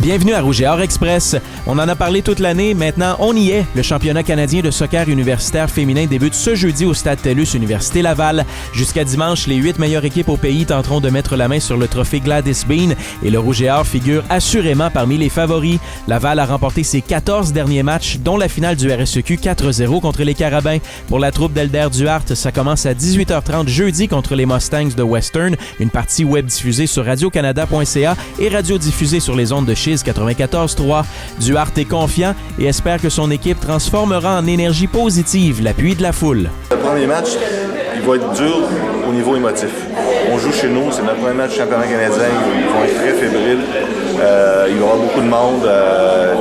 Bienvenue à Rouge et Or Express. On en a parlé toute l'année, maintenant on y est. Le championnat canadien de soccer universitaire féminin débute ce jeudi au Stade TELUS Université Laval. Jusqu'à dimanche, les 8 meilleures équipes au pays tenteront de mettre la main sur le trophée Gladys Bean et le Rouge et Or figure assurément parmi les favoris. Laval a remporté ses 14 derniers matchs, dont la finale du RSEQ 4-0 contre les Carabins. Pour la troupe d'Elder Duhart, ça commence à 18h30 jeudi contre les Mustangs de Western. Une partie web diffusée sur radiocanada.ca et radiodiffusée sur les ondes de Chiz 94.3. Duhart est confiant et espère que son équipe transformera en énergie positive l'appui de la foule. Le premier match, il va être dur au niveau émotif. On joue chez nous, c'est notre premier match championnat canadien, ils vont être très fébriles. Il va y avoir beaucoup de monde.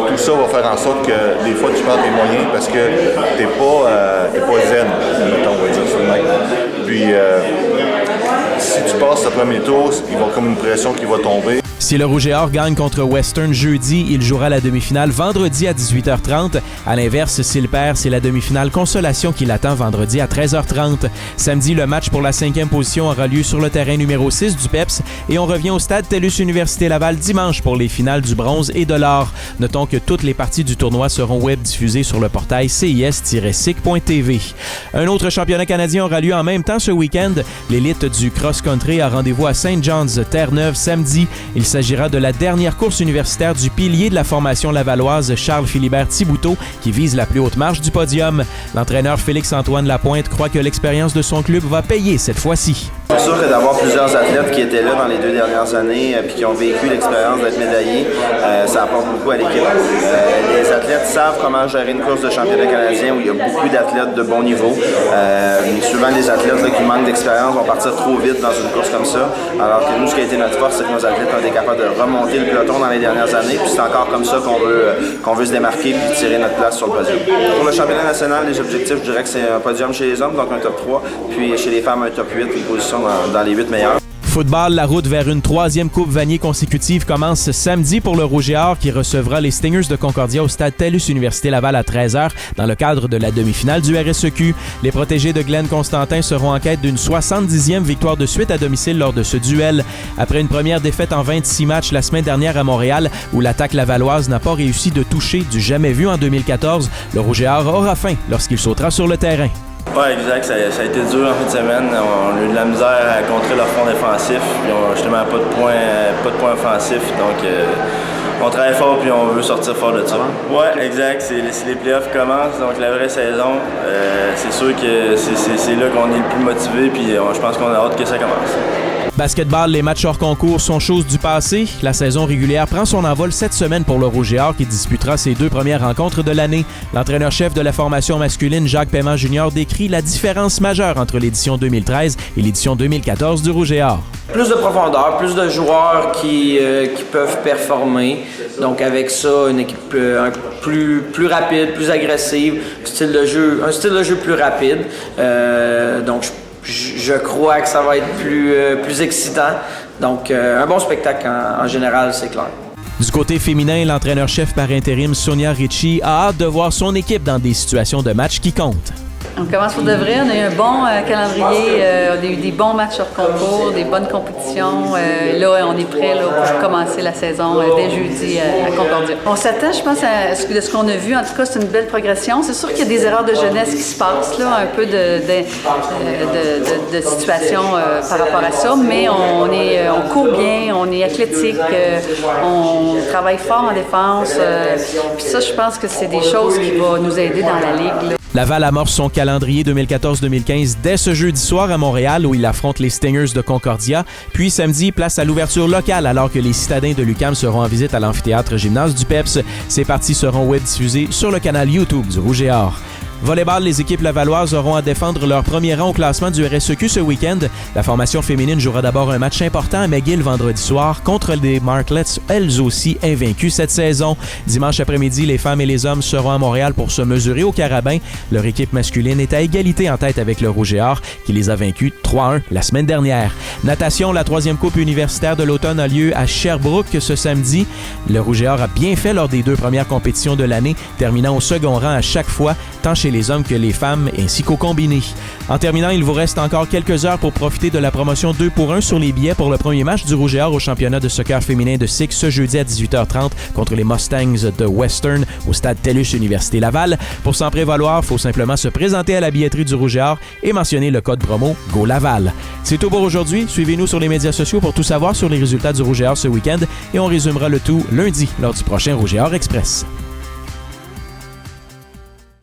Tout ça va faire en sorte que des fois tu perds tes moyens parce que t'es pas zen, mettons, on va dire ça de même. Puis si tu passes ce premier tour, il va y avoir comme une pression qui va tomber. Si le Rouge et Or gagne contre Western jeudi, il jouera la demi-finale vendredi à 18h30. À l'inverse, s'il perd, c'est la demi-finale Consolation qui l'attend vendredi à 13h30. Samedi, le match pour la 5e position aura lieu sur le terrain numéro 6 du PEPS et on revient au Stade TELUS Université Laval dimanche pour les finales du bronze et de l'or. Notons que toutes les parties du tournoi seront web diffusées sur le portail cis-sic.tv. Un autre championnat canadien aura lieu en même temps ce week-end. L'élite du cross-country a rendez-vous à St. John's, Terre-Neuve, samedi. Il s'agira de la dernière course universitaire du pilier de la formation lavalloise Charles-Philibert Thibouteau qui vise la plus haute marche du podium. L'entraîneur Félix-Antoine Lapointe croit que l'expérience de son club va payer cette fois-ci. C'est sûr que d'avoir plusieurs athlètes qui étaient là dans les 2 dernières années et qui ont vécu l'expérience d'être médaillés, ça apporte beaucoup à l'équipe. Les athlètes savent comment gérer une course de championnat canadien où il y a beaucoup d'athlètes de bon niveau. Souvent, les athlètes là, qui manquent d'expérience vont partir trop vite dans une course comme ça, alors que nous, ce qui a été notre force, c'est que nos athlètes ont été capables de remonter le peloton dans les dernières années, puis c'est encore comme ça qu'on veut se démarquer puis tirer notre place sur le podium. Pour le championnat national, les objectifs, je dirais que c'est un podium chez les hommes, donc un top 3, puis chez les femmes, un top 8, une position dans les 8 meilleurs. Football, la route vers une 3e Coupe Vanier consécutive commence samedi pour le Rouge et Or qui recevra les Stingers de Concordia au Stade TELUS Université Laval à 13h dans le cadre de la demi-finale du RSEQ. Les protégés de Glenn Constantin seront en quête d'une 70e victoire de suite à domicile lors de ce duel. Après une première défaite en 26 matchs la semaine dernière à Montréal où l'attaque lavalloise n'a pas réussi de toucher du jamais vu en 2014, le Rouge et Or aura faim lorsqu'il sautera sur le terrain. Oui, exact. Ça a été dur en fin de semaine. On a eu de la misère à contrer leur front défensif. Ils n'ont justement pas de points offensifs. Donc, on travaille fort et on veut sortir fort de ça. Oui, exact. Si les playoffs commencent, donc la vraie saison, c'est sûr que c'est là qu'on est le plus motivé. Puis je pense qu'on a hâte que ça commence. Basketball, les matchs hors concours sont chose du passé. La saison régulière prend son envol cette semaine pour le Rouge et Or qui disputera ses 2 premières rencontres de l'année. L'entraîneur-chef de la formation masculine, Jacques Paiement Jr., décrit la différence majeure entre l'édition 2013 et l'édition 2014 du Rouge et Or. Plus de profondeur, plus de joueurs qui peuvent performer. Donc avec ça, une équipe plus rapide, plus agressive, un style de jeu plus rapide. Donc je crois que ça va être plus excitant. Donc, un bon spectacle en général, c'est clair. Du côté féminin, l'entraîneur-chef par intérim Sonia Ricci a hâte de voir son équipe dans des situations de match qui comptent. On commence pour de vrai, on a eu un bon calendrier, on a eu des bons matchs hors concours, des bonnes compétitions. Là, on est prêt là, pour commencer la saison dès jeudi à Concordia. On s'attend, je pense, à ce qu'on a vu. En tout cas, c'est une belle progression. C'est sûr qu'il y a des erreurs de jeunesse qui se passent, là, un peu de situation par rapport à ça, mais on court bien, on est athlétique, on travaille fort en défense. Puis ça, je pense que c'est des choses qui vont nous aider dans la Ligue, là. Laval amorce son calendrier 2014-2015 dès ce jeudi soir à Montréal où il affronte les Stingers de Concordia. Puis samedi, place à l'ouverture locale alors que les citadins de l'UQAM seront en visite à l'amphithéâtre gymnase du PEPS. Ces parties seront web diffusées sur le canal YouTube du Rouge et Or. Volleyball, les équipes lavalloises auront à défendre leur premier rang au classement du RSEQ ce week-end. La formation féminine jouera d'abord un match important à McGill vendredi soir contre les Martlets, elles aussi invaincues cette saison. Dimanche après-midi, les femmes et les hommes seront à Montréal pour se mesurer aux Carabins. Leur équipe masculine est à égalité en tête avec le Rouge et Or qui les a vaincus 3-1 la semaine dernière. Natation, la 3e coupe universitaire de l'automne a lieu à Sherbrooke ce samedi. Le Rouge et Or a bien fait lors des 2 premières compétitions de l'année, terminant au second rang à chaque fois, tant chez chez les hommes que les femmes, ainsi qu'au combiné. En terminant, il vous reste encore quelques heures pour profiter de la promotion 2 pour 1 sur les billets pour le premier match du Rouge et Or au championnat de soccer féminin de SIC ce jeudi à 18h30 contre les Mustangs de Western au stade TELUS Université Laval. Pour s'en prévaloir, il faut simplement se présenter à la billetterie du Rouge et Or et mentionner le code promo GOLAVAL. C'est tout pour aujourd'hui. Suivez-nous sur les médias sociaux pour tout savoir sur les résultats du Rouge et Or ce week-end et on résumera le tout lundi lors du prochain Rouge et Or Express.